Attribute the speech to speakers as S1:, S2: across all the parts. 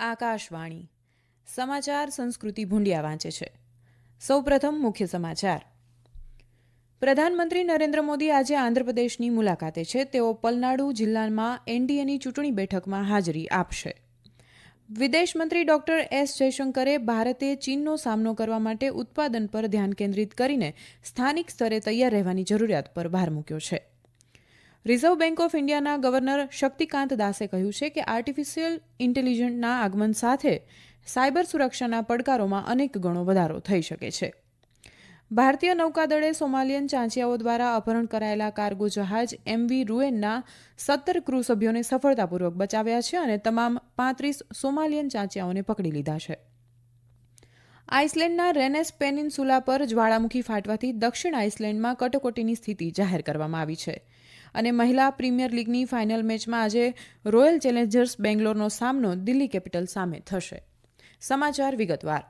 S1: આકાશવાણી સમાચાર સંસ્કૃતિ ભૂંડિયા વાંચે છે. સૌપ્રથમ મુખ્ય સમાચાર. પ્રધાનમંત્રી નરેન્દ્ર મોદી આજે આંધ્રપ્રદેશની મુલાકાતે છે. તેઓ પલનાડુ જિલ્લામાં એનડીએની ચૂંટણી બેઠકમાં હાજરી આપશે. વિદેશ મંત્રી ડોક્ટર એસ જયશંકરે ભારતે ચીનનો સામનો કરવા માટે ઉત્પાદન પર ધ્યાન કેન્દ્રિત કરીને સ્થાનિક સ્તરે તૈયાર રહેવાની જરૂરિયાત પર ભાર મૂક્યો છે. રિઝર્વ બેંક ઓફ ઇન્ડિયાના ગવર્નર શક્તિકાંત દાસે કહ્યું છે કે આર્ટિફિશિયલ ઇન્ટેલિજન્સના આગમન સાથે સાયબર સુરક્ષાના પડકારોમાં અનેક ગણો વધારો થઈ શકે છે. ભારતીય નૌકાદળે સોમાલિયન ચાંચિયાઓ દ્વારા અપહરણ કરાયેલા કાર્ગો જહાજ એમવી રૂએનના 17 ક્રૂ સભ્યોને સફળતાપૂર્વક બચાવ્યા છે અને તમામ 35 સોમાલિયન ચાંચિયાઓને પકડી લીધા છે. આઇસલેન્ડના રેનેસ પેનિન્સુલા પર જ્વાળામુખી ફાટવાથી દક્ષિણ આઇસલેન્ડમાં કટોકટીની સ્થિતિ જાહેર કરવામાં આવી છે. અને મહિલા પ્રીમિયર લીગની ફાઇનલ મેચમાં આજે રોયલ ચેલેન્જર્સ બેંગ્લોરનો સામનો દિલ્હી કેપિટલ સામે થશે. સમાચાર વિગતવાર.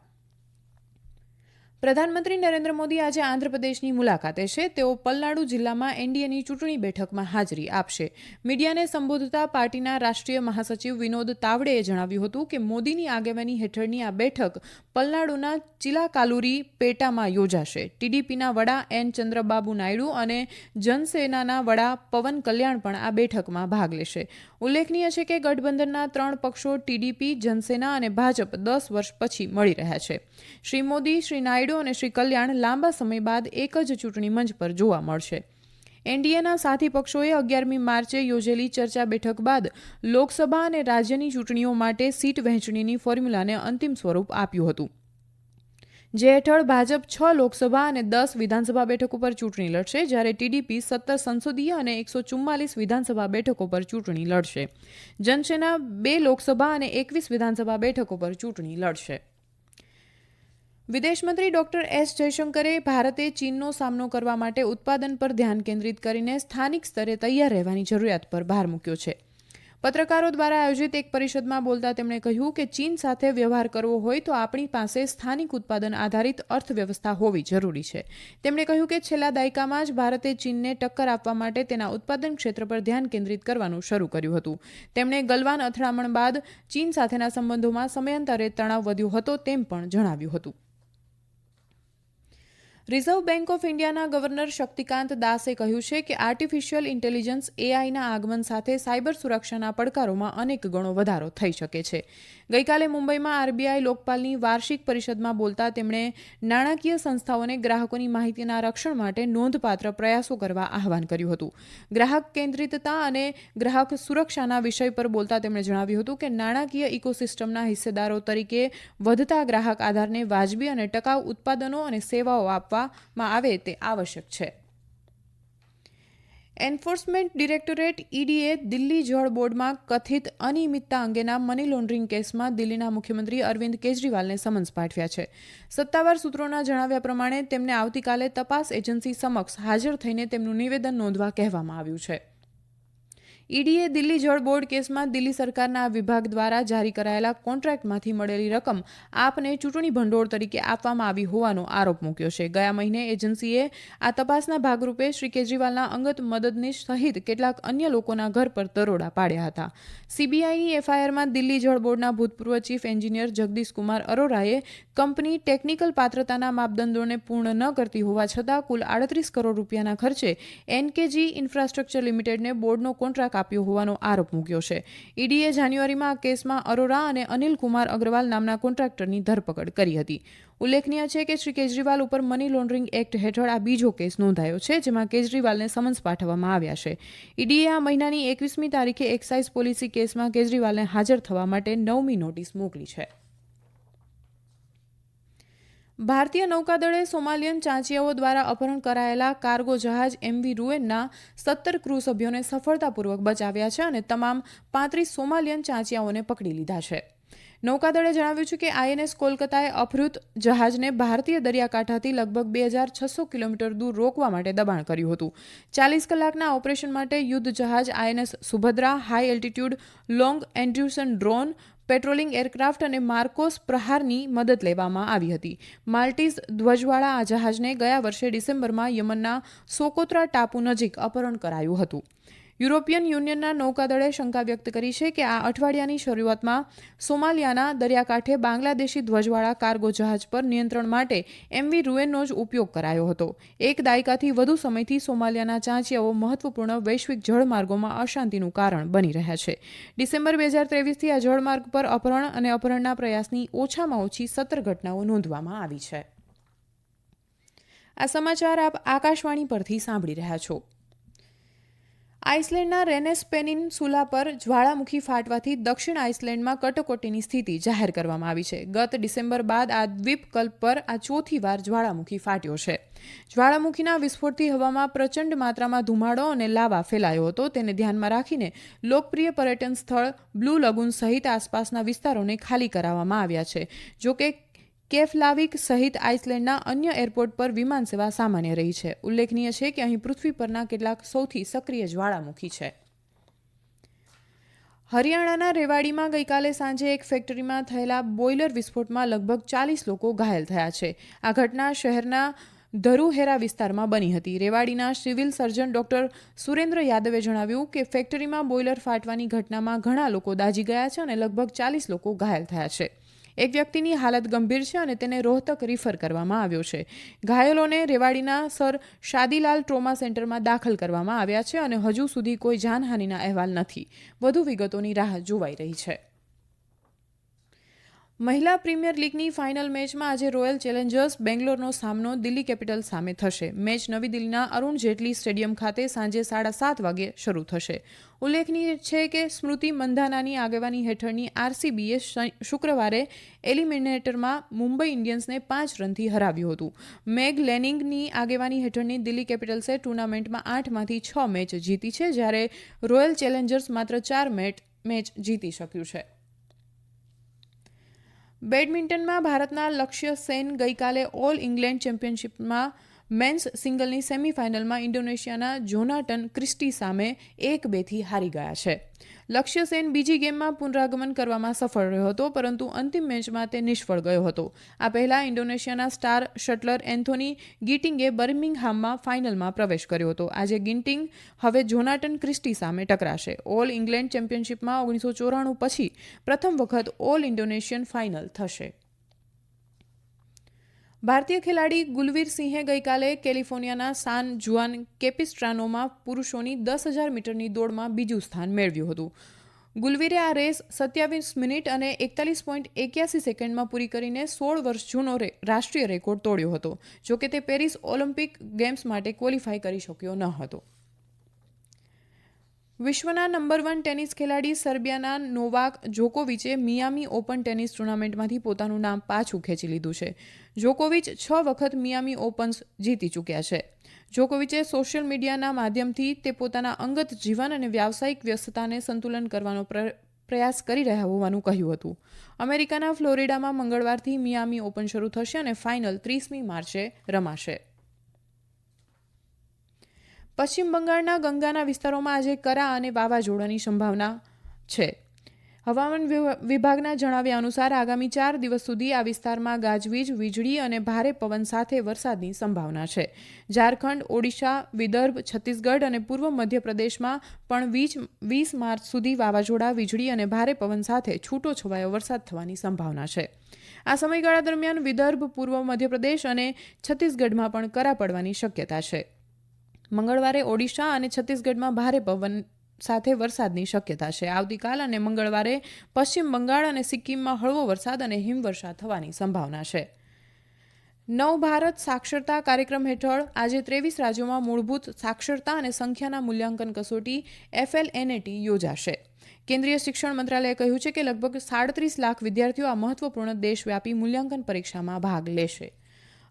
S1: પ્રધાનમંત્રી નરેન્દ્ર મોદી આજે આંધ્રપ્રદેશની મુલાકાતે છે. તેઓ પલનાડુ જિલ્લામાં એનડીએની ચૂંટણી બેઠકમાં હાજરી આપશે. મીડિયાને સંબોધતા પાર્ટીના રાષ્ટ્રીય મહાસચિવ વિનોદ તાવડેએ જણાવ્યું હતું કે મોદીની આગેવાની હેઠળની આ બેઠક પલનાડુના ચિલાકાલુરી પેટામાં યોજાશે. ટીડીપીના વડા એન ચંદ્રબાબુ નાયડુ અને જનસેનાના વડા પવન કલ્યાણ પણ આ બેઠકમાં ભાગ લેશે. ઉલ્લેખનીય છે કે ગઠબંધનના 3 પક્ષો ટીડીપી, જનસેના અને ભાજપ 10 વર્ષ પછી મળી રહ્યા છે. શ્રી મોદી, શ્રી નાયડુ અને શ્રી કલ્યાણ લાંબા સમય બાદ એક જ ચૂંટણી મંચ પર જોવા મળશે. એનડીએના સાથી પક્ષોએ 11મી માર્ચે યોજેલી ચર્ચા બેઠક બાદ લોકસભા અને રાજ્યની ચૂંટણીઓ માટે સીટ વહેંચણીની ફોર્મ્યુલાને અંતિમ સ્વરૂપ આપ્યું હતું, જે હેઠળ ભાજપ 6 લોકસભા અને 10 વિધાનસભા બેઠકો પર ચૂંટણી લડશે, જ્યારે ટીડીપી 17 સંસદીય અને 144 વિધાનસભા બેઠકો પર ચૂંટણી લડશે. જનસેના 2 લોકસભા અને 21 વિધાનસભા બેઠકો પર ચૂંટણી લડશે. વિદેશમંત્રી ડોક્ટર એસ જયશંકરે ભારતે ચીનનો સામનો કરવા માટે ઉત્પાદન પર ધ્યાન કેન્દ્રિત કરીને સ્થાનિક સ્તરે તૈયાર રહેવાની જરૂરિયાત પર ભાર મૂક્યો છે. પત્રકારો દ્વારા આયોજિત એક પરિષદમાં બોલતા તેમણે કહ્યું કે ચીન સાથે વ્યવહાર કરવો હોય તો આપણી પાસે સ્થાનિક ઉત્પાદન આધારિત અર્થવ્યવસ્થા હોવી જરૂરી છે. તેમણે કહ્યું કે છેલ્લા દાયકામાં જ ભારતે ચીનને ટક્કર આપવા માટે તેના ઉત્પાદન ક્ષેત્ર પર ધ્યાન કેન્દ્રિત કરવાનું શરૂ કર્યું હતું. તેમણે ગલવાન અથડામણ બાદ ચીન સાથેના સંબંધોમાં સમયાંતરે તણાવ વધ્યો હતો તેમ પણ જણાવ્યું હતું. રિઝર્વ બેંક ઓફ ઇન્ડિયાના ગવર્નર શક્તિકાંત દાસે કહ્યું છે કે આર્ટિફિશિયલ ઇન્ટેલિજન્સ એઆઈના આગમન સાથે સાયબર સુરક્ષાના પડકારોમાં અનેક ગણો વધારો થઈ શકે છે. ગઈકાલે મુંબઈમાં આરબીઆઈ લોકપાલની વાર્ષિક પરિષદમાં બોલતા તેમણે નાણાકીય સંસ્થાઓને ગ્રાહકોની માહિતીના રક્ષણ માટે નોંધપાત્ર પ્રયાસો કરવા આહવાન કર્યું હતું. ગ્રાહક કેન્દ્રિતતા અને ગ્રાહક સુરક્ષાના વિષય પર બોલતા તેમણે જણાવ્યું હતું કે નાણાકીય ઇકોસિસ્ટમના હિસ્સેદારો તરીકે વધતા ગ્રાહક આધારને વાજબી અને ટકાઉ ઉત્પાદનો અને સેવાઓ આપવા આવે તે આવશ્યક છે. એન્ફોર્સમેન્ટ ડિરેક્ટોરેટ ઈડીએ દિલ્હી જળ બોર્ડમાં કથિત અનિયમિતતા અંગેના મની લોન્ડરિંગ કેસમાં દિલ્હીના મુખ્યમંત્રી અરવિંદ કેજરીવાલને સમન્સ પાઠવ્યા છે. સત્તાવાર સૂત્રોના જણાવ્યા પ્રમાણે તેમને આવતીકાલે તપાસ એજન્સી સમક્ષ હાજર થઈને તેમનું નિવેદન નોંધવા કહેવામાં આવ્યું છે. ઈડીએ દિલ્હી જળ બોર્ડ કેસમાં દિલ્હી સરકારના વિભાગ દ્વારા જારી કરાયેલા કોન્ટ્રાક્ટમાંથી મળેલી રકમ આપને ચૂંટણી ભંડોળ તરીકે આપવામાં આવી હોવાનો આરોપ મૂક્યો છે. ગયા મહિને એજન્સીએ આ તપાસના ભાગરૂપે શ્રી કેજરીવાલના અંગત મદદનીશ સહિત કેટલાક અન્ય લોકોના ઘર પર દરોડા પાડ્યા હતા. સીબીઆઈની એફઆઈઆરમાં દિલ્હી જળ બોર્ડના ભૂતપૂર્વ ચીફ એન્જિનિયર જગદીશ કુમાર અરોરાએ કંપની ટેકનિકલ પાત્રતાના માપદંડોને પૂર્ણ ન કરતી હોવા છતાં કુલ 38 કરોડ રૂપિયાના ખર્ચે એનકેજી ઇન્ફ્રાસ્ટ્રક્ચર લિમિટેડને બોર્ડનો કોન્ટ્રાક્ટ આપ્યો હોવાનો આરોપ મૂક્યો છે. ઈડીએ જાન્યુઆરીમાં આ કેસમાં અરોરા અને અનિલ કુમાર અગ્રવાલ નામના કોન્ટ્રાક્ટરની ધરપકડ કરી હતી. ઉલ્લેખનીય છે કે શ્રી કેજરીવાલ ઉપર મની લોન્ડરિંગ એક્ટ હેઠળ આ બીજો કેસ નોંધાયો છે, જેમાં કેજરીવાલને સમન્સ પાઠવવામાં આવ્યા છે. ઈડીએ આ મહિનાની 21મી તારીખે એક્સાઇઝ પોલિસી કેસમાં કેજરીવાલને હાજર થવા માટે 9મી નોટિસ મોકલી છે. ભારતીય નૌકાદળે સોમાલિયન ચાંચિયાઓ દ્વારા અપહરણ કરાયેલા કાર્ગો જહાજ એમવી રૂએનના 17 ક્રૂ સભ્યોને સફળતાપૂર્વક બચાવ્યા છે અને તમામ 35 સોમાલિયન ચાંચિયાઓને પકડી લીધા છે. નૌકાદળે જણાવ્યું છે કે આઈએનએસ કોલકાતાએ અપહૃત જહાજને ભારતીય દરિયાકાંઠાથી લગભગ 2600 કિલોમીટર દૂર રોકવા માટે દબાણ કર્યું હતું. 40 કલાકના ઓપરેશન માટે યુદ્ધ જહાજ INS Subhadra, high altitude long endurance drone, patrolling aircraft અને માર્કોસ પ્રહારની મદદ લેવામાં આવી હતી. માલ્ટીઝ ધ્વજવાળા આ જહાજને ગયા વર્ષે ડિસેમ્બરમાં યમનના સોકોત્રા ટાપુ નજીક અપહરણ કરાયું હતું. યુરોપિયન યુનિયનના નૌકાદળે શંકા વ્યક્ત કરી છે કે આ અઠવાડિયાની શરૂઆતમાં સોમાલિયાના દરિયાકાંઠે બાંગ્લાદેશી ધ્વજવાળા કાર્ગો જહાજ પર નિયંત્રણ માટે MV રૂએનનો જ ઉપયોગ કરાયો હતો. એક દાયકાથી વધુ સમયથી સોમાલિયાના ચાંચિયાઓ મહત્વપૂર્ણ વૈશ્વિક જળમાર્ગોમાં અશાંતિનું કારણ બની રહ્યા છે. ડિસેમ્બર 2023થી આ જળમાર્ગ પર અપહરણ અને અપહરણના પ્રયાસની ઓછામાં ઓછી 17 ઘટનાઓ નોંધવામાં આવી છે. આ સમાચાર આપ આકાશવાણી પરથી સાંભળી રહ્યા છો. આઇસલેન્ડના રેનેસ પેનિનસુલા પર જ્વાળામુખી ફાટવાથી દક્ષિણ આઇસલેન્ડમાં કટોકટીની સ્થિતિ જાહેર કરવામાં આવી છે. ગત ડિસેમ્બર બાદ આ દ્વીપકલ્પ પર આ ચોથી વાર જ્વાળામુખી ફાટ્યો છે. જ્વાળામુખીના વિસ્ફોટથી હવામાં પ્રચંડ માત્રામાં ધુમાડો અને લાવા ફેલાયો હતો. તેને ધ્યાનમાં રાખીને લોકપ્રિય પર્યટન સ્થળ બ્લુ લગૂન સહિત આસપાસના વિસ્તારોને ખાલી કરાવવામાં આવ્યા છે. જોકે કેફલાવિક સહિત આઇસલેન્ડના અન્ય એરપોર્ટ પર વિમાન સેવા સામાન્ય રહી છે. ઉલ્લેખનીય છે કે અહીં પૃથ્વી પરના કેટલાક સૌથી સક્રિય જ્વાળામુખી છે. હરિયાણાના રેવાડીમાં ગઈકાલે સાંજે એક ફેક્ટરીમાં થયેલા બોઇલર વિસ્ફોટમાં લગભગ 40 લોકો ઘાયલ થયા છે. આ ઘટના શહેરના ધરુહેરા વિસ્તારમાં બની હતી. રેવાડીના સિવિલ સર્જન ડોક્ટર સુરેન્દ્ર યાદવે જણાવ્યું કે ફેક્ટરીમાં બોઇલર ફાટવાની ઘટનામાં ઘણા લોકો દાઝી ગયા છે અને લગભગ 40 લોકો ઘાયલ થયા છે. એક વ્યક્તિની હાલત ગંભીર છે અને તેને રોહતક રિફર કરવામાં આવ્યો છે. ઘાયલોને રેવાડીના સર શાદીલાલ ટ્રોમા સેન્ટરમાં દાખલ કરવામાં આવ્યા છે અને હજુ સુધી કોઈ જાનહાનિના અહેવાલ નથી. વધુ વિગતોની રાહ જોવાઈ રહી છે. મહિલા પ્રીમિયર લીગની ફાઇનલ મેચમાં આજે રોયલ ચેલેન્જર્સ બેંગ્લોરનો સામનો દિલ્હી કેપિટલ્સ સામે થશે. મેચ નવી દિલ્હીના અરુણ જેટલી સ્ટેડિયમ ખાતે સાંજે 7:30 વાગે શરૂ થશે. ઉલ્લેખનીય છે કે સ્મૃતિ મંધાનાની આગેવાની હેઠળની RCBએ શુક્રવારે એલિમિનેટરમાં મુંબઈ ઇન્ડિયન્સને 5 રનથી હરાવ્યું હતું. મેગ લેનિંગની આગેવાની હેઠળની દિલ્હી કેપિટલ્સે ટુર્નામેન્ટમાં 8માંથી 6 મેચ જીતી છે, જ્યારે રોયલ ચેલેન્જર્સ માત્ર 4 મેચ જીતી શક્યું છે. બેડમિન્ટનમાં ભારતના લક્ષ્ય સેન ગઈકાલે ઓલ ઇંગ્લેન્ડ ચેમ્પિયનશિપમાં મેન્સ સિંગલની સેમીફાઇનલમાં ઇન્ડોનેશિયાના જોનાટન ક્રિસ્ટી સામે 1-2થી હારી ગયા છે. લક્ષ્ય સેન બીજી ગેમમાં પુનરાગમન કરવામાં સફળ રહ્યો હતો, પરંતુ અંતિમ મેચમાં તે નિષ્ફળ ગયો હતો. આ પહેલા ઇન્ડોનેશિયાના સ્ટાર શટલર એન્થોની ગિટિંગે બર્મિંગહામમાં ફાઇનલમાં પ્રવેશ કર્યો હતો. આજે ગિટિંગ હવે જોનાટન ક્રિસ્ટી સામે ટકરાશે. ઓલ ઇંગ્લેન્ડ ચેમ્પિયનશિપમાં 1994 પછી પ્રથમ વખત ઓલ ઇન્ડોનેશિયન ફાઇનલ થશે. ભારતીય ખેલાડી ગુલવીર સિંહે ગઈકાલે કેલિફોર્નિયાના સાન જુઆન કેપિસ્ટ્રાનોમાં પુરુષોની 10,000 મીટરની દોડમાં બીજું સ્થાન મેળવ્યું હતું. ગુલવીરે આ રેસ 27 મિનિટ અને 41.81 સેકન્ડમાં પૂરી કરીને 16 વર્ષ જૂનો રાષ્ટ્રીય રેકોર્ડ તોડ્યો હતો. જોકે તે પેરિસ ઓલિમ્પિક ગેમ્સ માટે ક્વોલિફાય કરી શક્યો ન હતો. વિશ્વના નંબર 1 ટેનિસ ખેલાડી સર્બિયાના નોવાક જોકોવિચે મિયામી ઓપન ટેનિસ ટુર્નામેન્ટમાંથી પોતાનું નામ પાછું ખેંચી લીધું છે. જોકોવિચ 6 વખત મિયામી ઓપન્સ જીતી ચૂક્યા છે. જોકોવિચે સોશિયલ મીડિયાના માધ્યમથી તે પોતાના અંગત જીવન અને વ્યાવસાયિક વ્યસ્તતાને સંતુલન કરવાનો પ્રયાસ કરી રહ્યા હોવાનું કહ્યું હતું. અમેરિકાના ફ્લોરિડામાં મંગળવારથી મિયામી ઓપન શરૂ થશે અને ફાઇનલ 30મી માર્ચે રમાશે. પશ્ચિમ બંગાળના ગંગાના વિસ્તારોમાં આજે કરા અને વાવાઝોડાની સંભાવના છે. હવામાન વિભાગના જણાવ્યા અનુસાર આગામી 4 દિવસ સુધી આ વિસ્તારમાં ગાજવીજ, વીજળી અને ભારે પવન સાથે વરસાદની સંભાવના છે. ઝારખંડ, ઓડિશા, વિદર્ભ, છત્તીસગઢ અને પૂર્વ મધ્યપ્રદેશમાં પણ 20 માર્ચ સુધી વાવાઝોડા, વીજળી અને ભારે પવન સાથે છૂટોછવાયો વરસાદ થવાની સંભાવના છે. આ સમયગાળા દરમિયાન વિદર્ભ, પૂર્વ મધ્યપ્રદેશ અને છત્તીસગઢમાં પણ કરા પડવાની શક્યતા છે. મંગળવારે ઓડિશા અને છત્તીસગઢમાં ભારે પવન સાથે વરસાદની શક્યતા છે. આવતીકાલ અને મંગળવારે પશ્ચિમ બંગાળ અને સિક્કિમમાં હળવો વરસાદ અને હિમવર્ષા થવાની સંભાવના છે. નવ ભારત સાક્ષરતા કાર્યક્રમ હેઠળ આજે 23 રાજ્યોમાં મૂળભૂત સાક્ષરતા અને સંખ્યાના મૂલ્યાંકન કસોટી FLNAT યોજાશે. કેન્દ્રીય શિક્ષણ મંત્રાલયે કહ્યું છે કે લગભગ 37 લાખ વિદ્યાર્થીઓ આ મહત્વપૂર્ણ દેશવ્યાપી મૂલ્યાંકન પરીક્ષામાં ભાગ લેશે.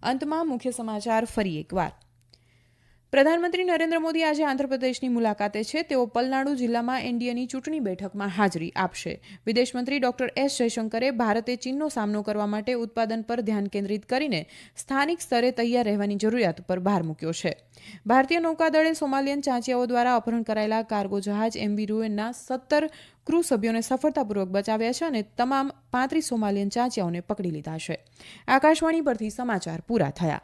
S1: અંતમાં મુખ્ય સમાચાર ફરી એકવાર. પ્રધાનમંત્રી નરેન્દ્ર મોદી આજે આંધ્રપ્રદેશની મુલાકાતે છે. તેઓ પલનાડુ જિલ્લામાં એનડીએની ચૂંટણી બેઠકમાં હાજરી આપશે. વિદેશમંત્રી ડોક્ટર S જયશંકરે ભારતે ચીનનો સામનો કરવા માટે ઉત્પાદન પર ધ્યાન કેન્દ્રિત કરીને સ્થાનિક સ્તરે તૈયાર રહેવાની જરૂરિયાત પર ભાર મૂક્યો છે. ભારતીય નૌકાદળે સોમાલિયન ચાંચિયાઓ દ્વારા અપહરણ કરાયેલા કાર્ગો જહાજ MV રૂએનના 17 ક્રૂ સભ્યોને સફળતાપૂર્વક બચાવ્યા છે અને તમામ 35 સોમાલિયન ચાંચિયાઓને પકડી લીધા છે. આકાશવાણી પરથી સમાચાર પૂરા થયા.